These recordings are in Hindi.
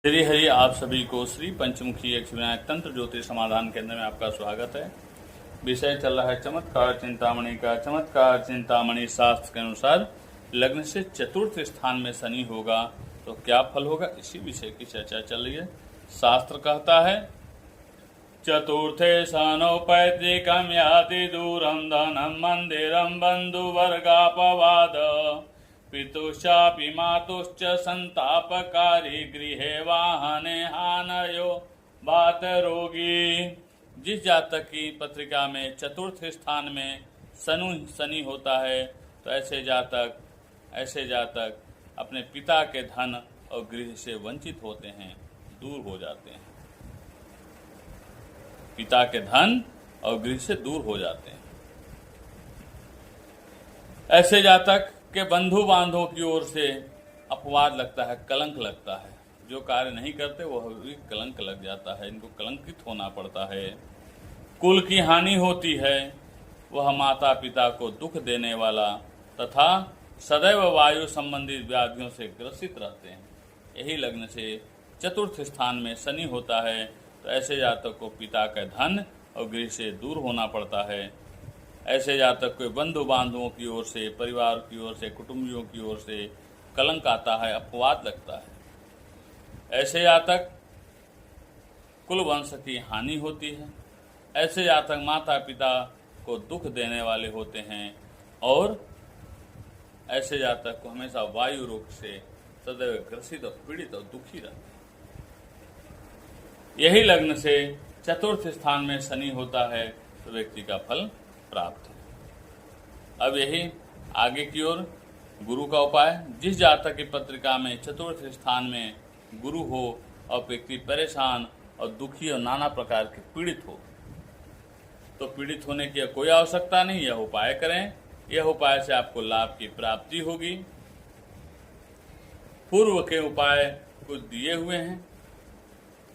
श्री हरि आप सभी को श्री पंचमुखी यक्षविनायक तंत्र ज्योतिष समाधान केंद्र में आपका स्वागत है। विषय चल रहा है चमत्कार चिंतामणि का। चमत्कार चिंतामणि शास्त्र के अनुसार लग्न से चतुर्थ स्थान में शनि होगा तो क्या फल होगा, इसी विषय की चर्चा चल रही है। शास्त्र कहता है चतुर्थे शनौ पैतृकं याति दूरं धनं मंदिरं बंधुवर्गापवाद पितुश्चापि मातुश्च संतापकारी गृहे वाहने हानयो बात रोगी। जिस जातक की पत्रिका में चतुर्थ स्थान में शनि होता है तो ऐसे जातक अपने पिता के धन और गृह से वंचित होते हैं, दूर हो जाते हैं। पिता के धन और गृह से दूर हो जाते हैं। ऐसे जातक के बंधु बांधवों की ओर से अपवाद लगता है, कलंक लगता है। जो कार्य नहीं करते वह भी कलंक लग जाता है, इनको कलंकित होना पड़ता है। कुल की हानि होती है, वह माता पिता को दुख देने वाला तथा सदैव वायु संबंधित व्याधियों से ग्रसित रहते हैं। यही लग्न से चतुर्थ स्थान में शनि होता है तो ऐसे जातक को पिता का धन और गृह से दूर होना पड़ता है। ऐसे जातक को बंधु बांधवों की ओर से, परिवार की ओर से, कुटुंबियों की ओर से कलंक आता है, अपवाद लगता है। ऐसे जातक कुल वंश की हानि होती है। ऐसे जातक माता पिता को दुख देने वाले होते हैं और ऐसे जातक को हमेशा वायु रोग से सदैव ग्रसित और पीड़ित और दुखी रहते हैं। यही लग्न से चतुर्थ स्थान में शनि होता है तो व्यक्ति का फल प्राप्त है। अब यही आगे की ओर गुरु का उपाय। जिस जातक की पत्रिका में चतुर्थ स्थान में गुरु हो और व्यक्ति परेशान और दुखी और नाना प्रकार के पीड़ित हो तो पीड़ित होने की कोई आवश्यकता नहीं, यह उपाय करें। यह उपाय से आपको लाभ की प्राप्ति होगी। पूर्व के उपाय कुछ दिए हुए हैं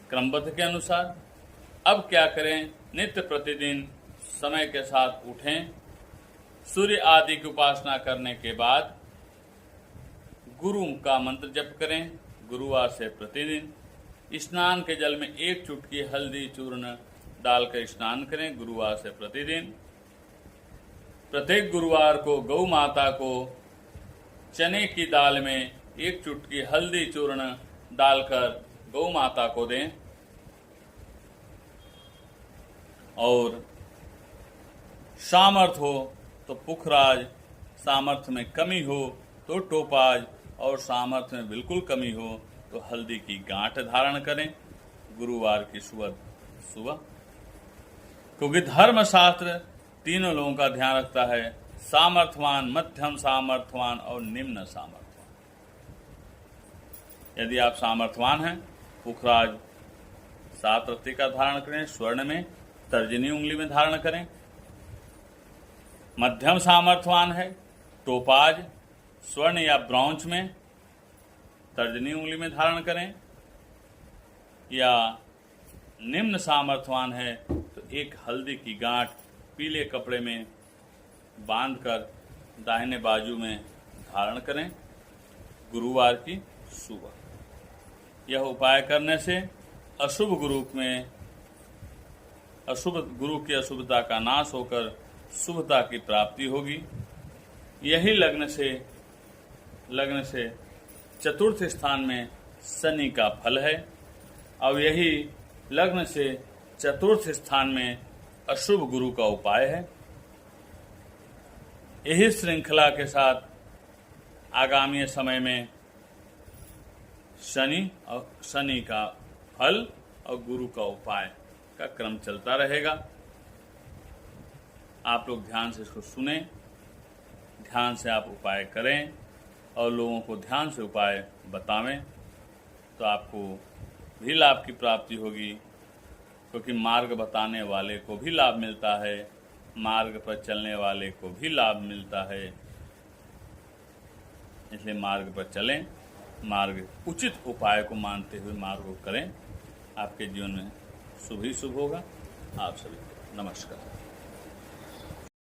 क्रमबद्ध के अनुसार। अब क्या करें, नित्य प्रतिदिन समय के साथ उठें, सूर्य आदि की उपासना करने के बाद गुरु का मंत्र जप करें। गुरुवार से प्रतिदिन स्नान के जल में 1 चुटकी हल्दी चूर्ण डालकर स्नान करें। गुरुवार से प्रतिदिन प्रत्येक गुरुवार को गौ माता को चने की दाल में 1 चुटकी हल्दी चूर्ण डालकर गौ माता को दें। और सामर्थ्य हो तो पुखराज, सामर्थ्य में कमी हो तो टोपाज और सामर्थ्य में बिल्कुल कमी हो तो हल्दी की गांठ धारण करें गुरुवार की सुबह। क्योंकि धर्मशास्त्र तीनों लोगों का ध्यान रखता है, सामर्थ्यवान, मध्यम सामर्थ्यवान और निम्न सामर्थ्यवान। यदि आप सामर्थ्यवान हैं, पुखराज 7 रत्ती का धारण करें, स्वर्ण में तर्जनी उंगली में धारण करें। मध्यम सामर्थ्यवान है, टोपाज स्वर्ण या ब्रॉन्ज में तर्जनी उंगली में धारण करें। या निम्न सामर्थ्यवान है तो एक हल्दी की गांठ पीले कपड़े में बांधकर दाहिने बाजू में धारण करें गुरुवार की सुबह। यह उपाय करने से अशुभ गुरु की अशुभता का नाश होकर शुभता की प्राप्ति होगी। यही लग्न से चतुर्थ स्थान में शनि का फल है। और यही लग्न से चतुर्थ स्थान में अशुभ गुरु का उपाय है। यही श्रृंखला के साथ आगामी समय में शनि का फल और गुरु का उपाय का क्रम चलता रहेगा। आप लोग ध्यान से इसको सुने, ध्यान से आप उपाय करें और लोगों को ध्यान से उपाय बतावें तो आपको भी लाभ की प्राप्ति होगी। क्योंकि मार्ग बताने वाले को भी लाभ मिलता है, मार्ग पर चलने वाले को भी लाभ मिलता है। इसलिए मार्ग पर चलें, मार्ग उचित उपाय को मानते हुए मार्ग को करें। आपके जीवन में शुभ ही शुभ होगा। आप सभी को नमस्कार।